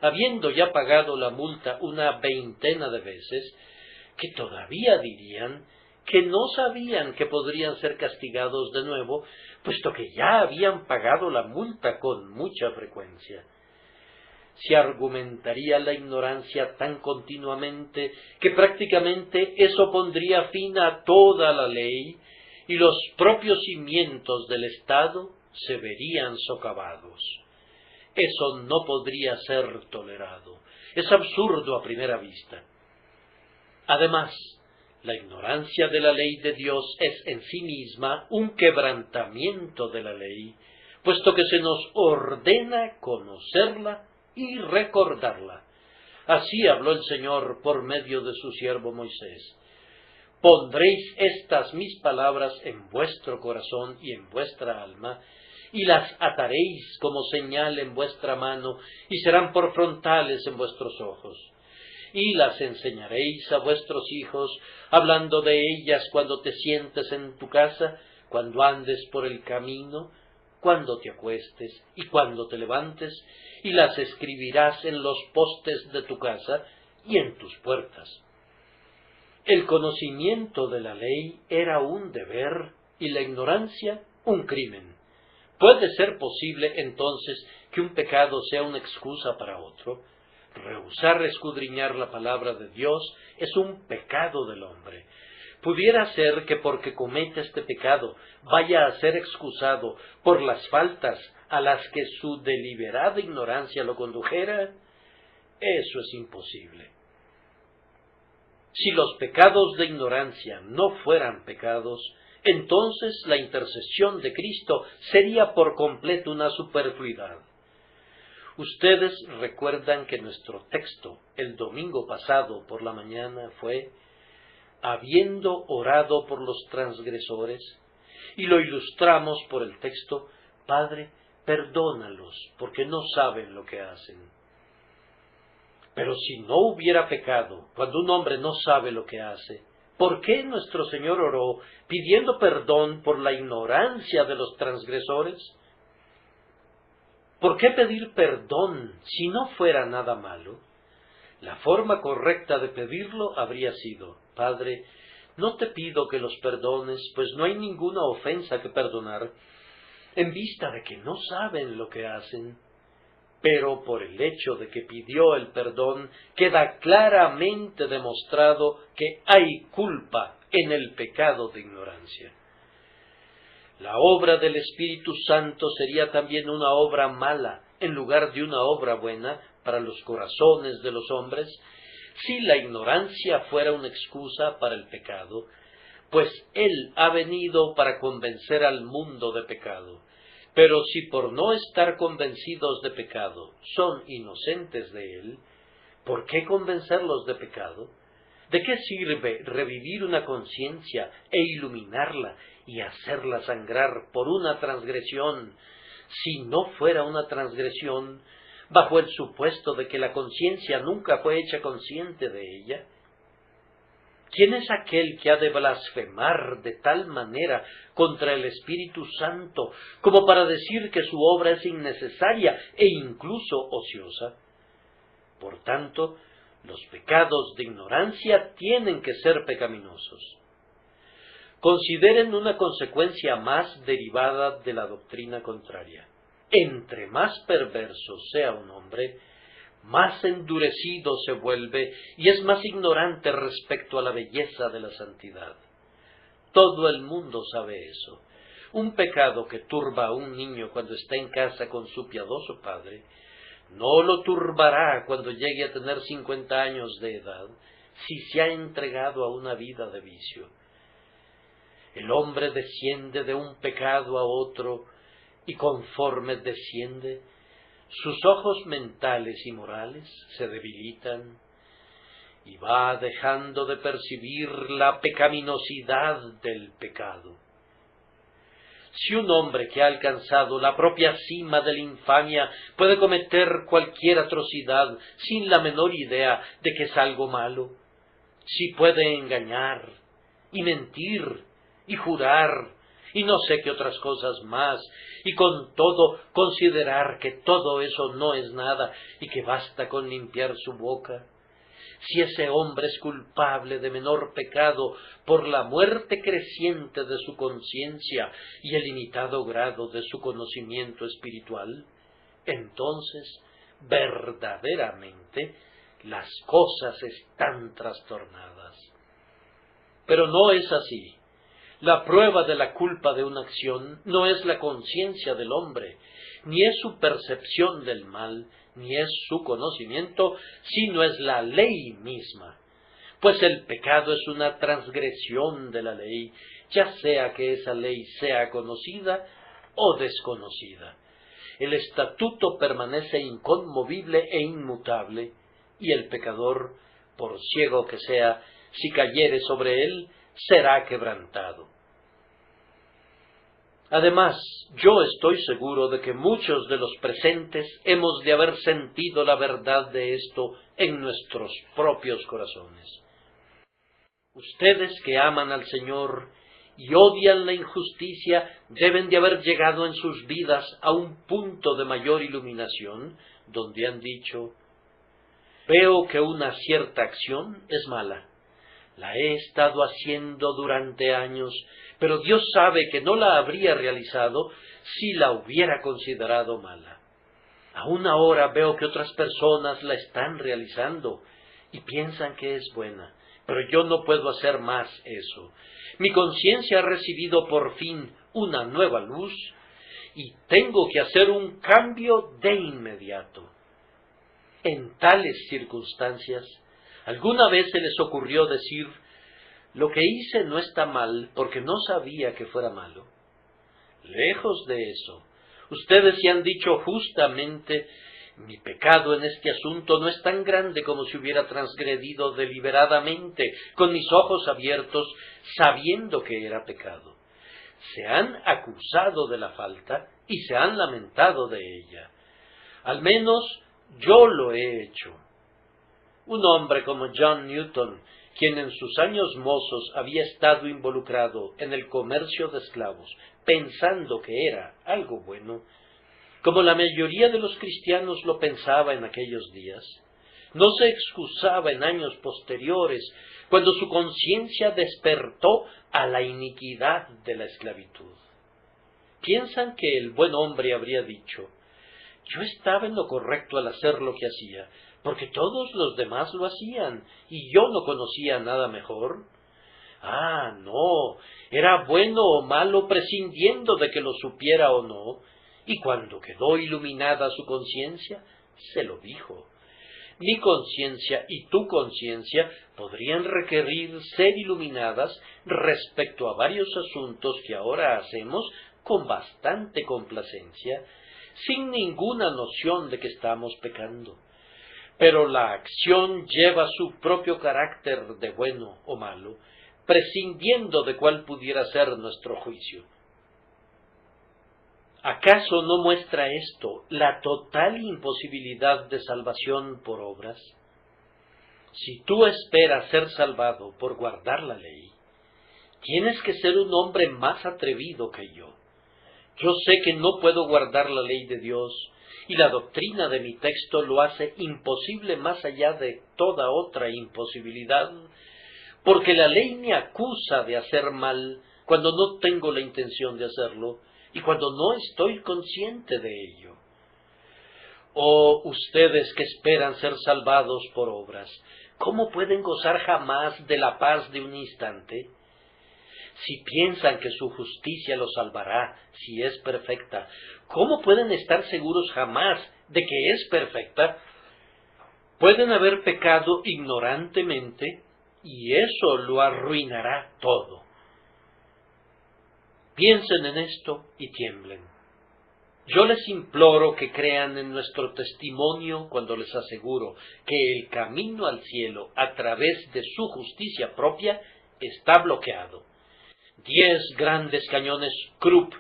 habiendo ya pagado la multa una veintena de veces, que todavía dirían que no sabían que podrían ser castigados de nuevo, puesto que ya habían pagado la multa con mucha frecuencia. Se argumentaría la ignorancia tan continuamente que prácticamente eso pondría fin a toda la ley y los propios cimientos del Estado se verían socavados. Eso no podría ser tolerado. Es absurdo a primera vista. Además, la ignorancia de la ley de Dios es en sí misma un quebrantamiento de la ley, puesto que se nos ordena conocerla y recordarla. Así habló el Señor por medio de su siervo Moisés. Pondréis estas mis palabras en vuestro corazón y en vuestra alma, y las ataréis como señal en vuestra mano, y serán por frontales en vuestros ojos. Y las enseñaréis a vuestros hijos, hablando de ellas cuando te sientes en tu casa, cuando andes por el camino, cuando te acuestes y cuando te levantes, y las escribirás en los postes de tu casa y en tus puertas. El conocimiento de la ley era un deber y la ignorancia un crimen. ¿Puede ser posible entonces que un pecado sea una excusa para otro? Rehusar escudriñar la palabra de Dios es un pecado del hombre. Pudiera ser que porque comete este pecado vaya a ser excusado por las faltas a las que su deliberada ignorancia lo condujera. Eso es imposible. Si los pecados de ignorancia no fueran pecados, entonces la intercesión de Cristo sería por completo una superfluidad. Ustedes recuerdan que nuestro texto el domingo pasado por la mañana fue habiendo orado por los transgresores, y lo ilustramos por el texto, Padre, perdónalos, porque no saben lo que hacen. Pero si no hubiera pecado, cuando un hombre no sabe lo que hace, ¿por qué nuestro Señor oró pidiendo perdón por la ignorancia de los transgresores? ¿Por qué pedir perdón si no fuera nada malo? La forma correcta de pedirlo habría sido, Padre, no te pido que los perdones, pues no hay ninguna ofensa que perdonar, en vista de que no saben lo que hacen. Pero por el hecho de que pidió el perdón, queda claramente demostrado que hay culpa en el pecado de ignorancia. La obra del Espíritu Santo sería también una obra mala en lugar de una obra buena, para los corazones de los hombres, si la ignorancia fuera una excusa para el pecado, pues Él ha venido para convencer al mundo de pecado. Pero si por no estar convencidos de pecado son inocentes de Él, ¿por qué convencerlos de pecado? ¿De qué sirve revivir una conciencia e iluminarla y hacerla sangrar por una transgresión, si no fuera una transgresión, bajo el supuesto de que la conciencia nunca fue hecha consciente de ella? ¿Quién es aquel que ha de blasfemar de tal manera contra el Espíritu Santo como para decir que su obra es innecesaria e incluso ociosa? Por tanto, los pecados de ignorancia tienen que ser pecaminosos. Consideren una consecuencia más derivada de la doctrina contraria. Entre más perverso sea un hombre, más endurecido se vuelve y es más ignorante respecto a la belleza de la santidad. Todo el mundo sabe eso. Un pecado que turba a un niño cuando está en casa con su piadoso padre, no lo turbará cuando llegue a tener 50 años de edad, si se ha entregado a una vida de vicio. El hombre desciende de un pecado a otro, y conforme desciende, sus ojos mentales y morales se debilitan, y va dejando de percibir la pecaminosidad del pecado. Si un hombre que ha alcanzado la propia cima de la infamia puede cometer cualquier atrocidad sin la menor idea de que es algo malo, si puede engañar y mentir y jurar y no sé qué otras cosas más, y con todo considerar que todo eso no es nada y que basta con limpiar su boca, si ese hombre es culpable de menor pecado por la muerte creciente de su conciencia y el limitado grado de su conocimiento espiritual, entonces verdaderamente las cosas están trastornadas. Pero no es así. La prueba de la culpa de una acción no es la conciencia del hombre, ni es su percepción del mal, ni es su conocimiento, sino es la ley misma. Pues el pecado es una transgresión de la ley, ya sea que esa ley sea conocida o desconocida. El estatuto permanece inconmovible e inmutable, y el pecador, por ciego que sea, si cayere sobre él, será quebrantado. Además, yo estoy seguro de que muchos de los presentes hemos de haber sentido la verdad de esto en nuestros propios corazones. Ustedes que aman al Señor y odian la injusticia deben de haber llegado en sus vidas a un punto de mayor iluminación, donde han dicho: veo que una cierta acción es mala. La he estado haciendo durante años, pero Dios sabe que no la habría realizado si la hubiera considerado mala. Aún ahora veo que otras personas la están realizando y piensan que es buena, pero yo no puedo hacer más eso. Mi conciencia ha recibido por fin una nueva luz y tengo que hacer un cambio de inmediato. En tales circunstancias, ¿alguna vez se les ocurrió decir: lo que hice no está mal porque no sabía que fuera malo? Lejos de eso, ustedes se han dicho justamente: mi pecado en este asunto no es tan grande como si hubiera transgredido deliberadamente, con mis ojos abiertos, sabiendo que era pecado. Se han acusado de la falta y se han lamentado de ella. Al menos yo lo he hecho. Un hombre como John Newton, quien en sus años mozos había estado involucrado en el comercio de esclavos, pensando que era algo bueno, como la mayoría de los cristianos lo pensaba en aquellos días, no se excusaba en años posteriores, cuando su conciencia despertó a la iniquidad de la esclavitud. Piensan que el buen hombre habría dicho: yo estaba en lo correcto al hacer lo que hacía, porque todos los demás lo hacían, y yo no conocía nada mejor. Ah, no, era bueno o malo prescindiendo de que lo supiera o no, y cuando quedó iluminada su conciencia, se lo dijo, mi conciencia y tu conciencia podrían requerir ser iluminadas respecto a varios asuntos que ahora hacemos con bastante complacencia, sin ninguna noción de que estamos pecando. Pero la acción lleva su propio carácter de bueno o malo, prescindiendo de cuál pudiera ser nuestro juicio. ¿Acaso no muestra esto la total imposibilidad de salvación por obras? Si tú esperas ser salvado por guardar la ley, tienes que ser un hombre más atrevido que yo. Yo sé que no puedo guardar la ley de Dios, y la doctrina de mi texto lo hace imposible más allá de toda otra imposibilidad, porque la ley me acusa de hacer mal cuando no tengo la intención de hacerlo, y cuando no estoy consciente de ello. Oh, ustedes que esperan ser salvados por obras, ¿cómo pueden gozar jamás de la paz de un instante? Si piensan que su justicia los salvará, si es perfecta, ¿cómo pueden estar seguros jamás de que es perfecta? Pueden haber pecado ignorantemente, y eso lo arruinará todo. Piensen en esto y tiemblen. Yo les imploro que crean en nuestro testimonio cuando les aseguro que el camino al cielo a través de su justicia propia está bloqueado. 10 grandes cañones Krupp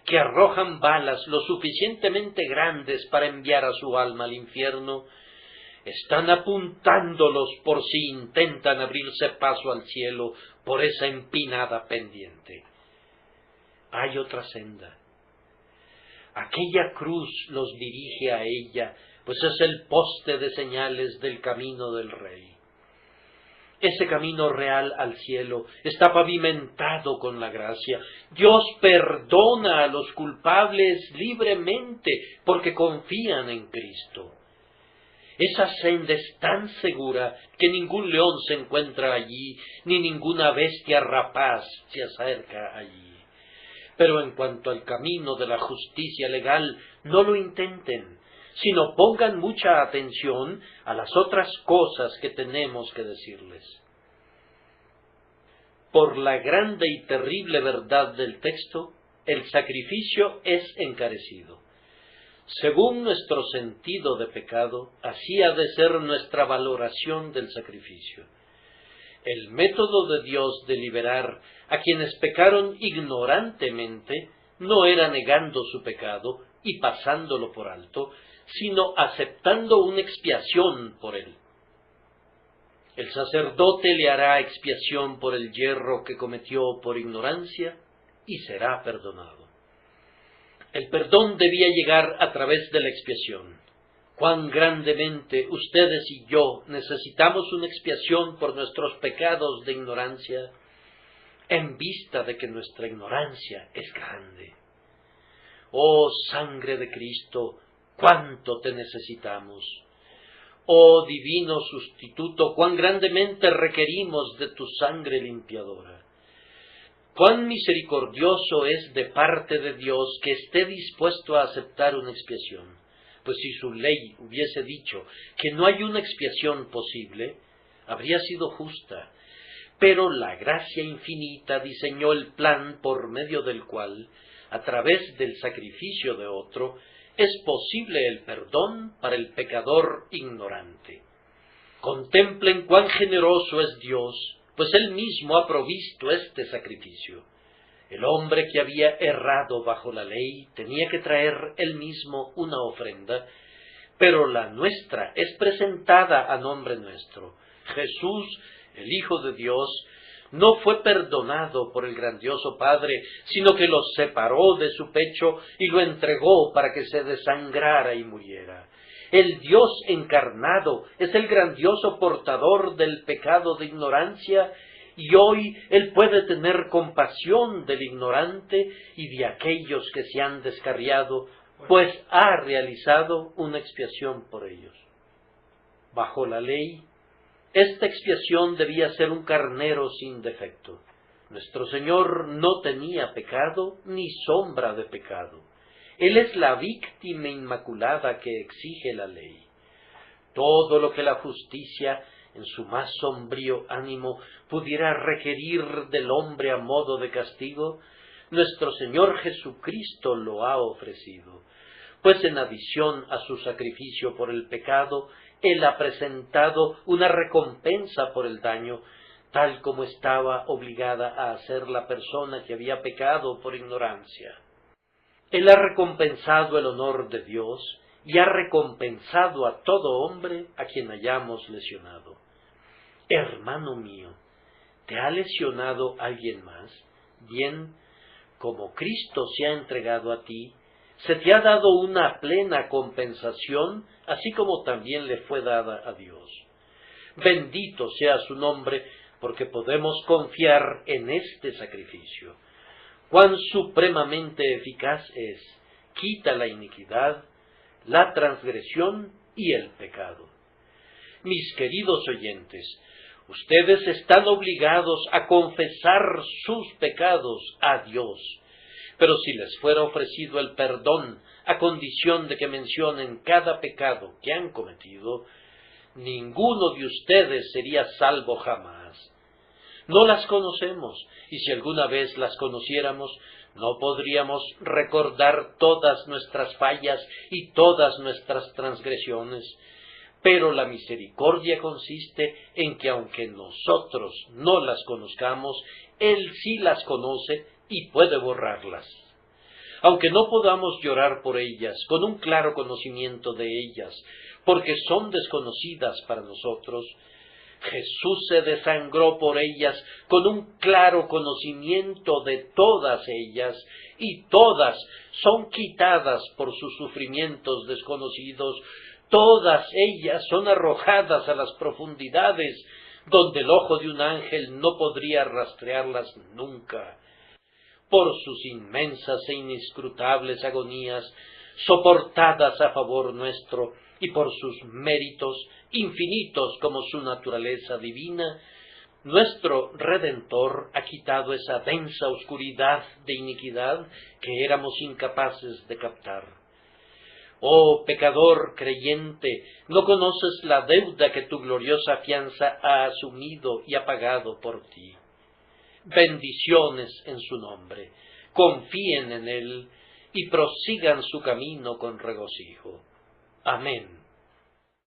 que arrojan balas lo suficientemente grandes para enviar a su alma al infierno están apuntándolos por si intentan abrirse paso al cielo por esa empinada pendiente. Hay otra senda. Aquella cruz los dirige a ella, pues es el poste de señales del camino del Rey. Ese camino real al cielo está pavimentado con la gracia. Dios perdona a los culpables libremente porque confían en Cristo. Esa senda es tan segura que ningún león se encuentra allí, ni ninguna bestia rapaz se acerca allí. Pero en cuanto al camino de la justicia legal, no lo intenten, sino pongan mucha atención a las otras cosas que tenemos que decirles. Por la grande y terrible verdad del texto, el sacrificio es encarecido. Según nuestro sentido de pecado, así ha de ser nuestra valoración del sacrificio. El método de Dios de liberar a quienes pecaron ignorantemente no era negando su pecado y pasándolo por alto, sino aceptando una expiación por él. El sacerdote le hará expiación por el yerro que cometió por ignorancia y será perdonado. El perdón debía llegar a través de la expiación. Cuán grandemente ustedes y yo necesitamos una expiación por nuestros pecados de ignorancia, en vista de que nuestra ignorancia es grande. Oh sangre de Cristo, cuánto te necesitamos. Oh divino sustituto, cuán grandemente requerimos de tu sangre limpiadora. Cuán misericordioso es de parte de Dios que esté dispuesto a aceptar una expiación. Pues si su ley hubiese dicho que no hay una expiación posible, habría sido justa. Pero la gracia infinita diseñó el plan por medio del cual, a través del sacrificio de otro, es posible el perdón para el pecador ignorante. Contemplen cuán generoso es Dios, pues Él mismo ha provisto este sacrificio. El hombre que había errado bajo la ley tenía que traer él mismo una ofrenda, pero la nuestra es presentada a nombre nuestro. Jesús, el Hijo de Dios, no fue perdonado por el grandioso Padre, sino que lo separó de su pecho y lo entregó para que se desangrara y muriera. El Dios encarnado es el grandioso portador del pecado de ignorancia, y hoy Él puede tener compasión del ignorante y de aquellos que se han descarriado, pues ha realizado una expiación por ellos. Bajo la ley, esta expiación debía ser un carnero sin defecto. Nuestro Señor no tenía pecado ni sombra de pecado. Él es la víctima inmaculada que exige la ley. todo lo que la justicia, en su más sombrío ánimo, pudiera requerir del hombre a modo de castigo, nuestro Señor Jesucristo lo ha ofrecido, pues en adición a su sacrificio por el pecado, Él ha presentado una recompensa por el daño, tal como estaba obligada a hacer la persona que había pecado por ignorancia. Él ha recompensado el honor de Dios y ha recompensado a todo hombre a quien hayamos lesionado. Hermano mío, ¿te ha lesionado alguien más? Bien, como Cristo se ha entregado a ti, se te ha dado una plena compensación, así como también le fue dada a Dios. Bendito sea su nombre, porque podemos confiar en este sacrificio. Cuán supremamente eficaz es, quita la iniquidad, la transgresión y el pecado. Mis queridos oyentes, ustedes están obligados a confesar sus pecados a Dios, pero si les fuera ofrecido el perdón a condición de que mencionen cada pecado que han cometido, ninguno de ustedes sería salvo jamás. No las conocemos, y si alguna vez las conociéramos, no podríamos recordar todas nuestras fallas y todas nuestras transgresiones. Pero la misericordia consiste en que aunque nosotros no las conozcamos, Él sí las conoce y puede borrarlas. Aunque no podamos llorar por ellas, con un claro conocimiento de ellas, porque son desconocidas para nosotros, Jesús se desangró por ellas con un claro conocimiento de todas ellas, y todas son quitadas por sus sufrimientos desconocidos. Todas ellas son arrojadas a las profundidades, donde el ojo de un ángel no podría rastrearlas nunca. Por sus inmensas e inescrutables agonías, soportadas a favor nuestro, y por sus méritos, infinitos como su naturaleza divina, nuestro Redentor ha quitado esa densa oscuridad de iniquidad que éramos incapaces de captar. Oh pecador creyente, ¿no conoces la deuda que tu gloriosa fianza ha asumido y ha pagado por ti? Bendiciones en su nombre, confíen en Él y prosigan su camino con regocijo. Amén.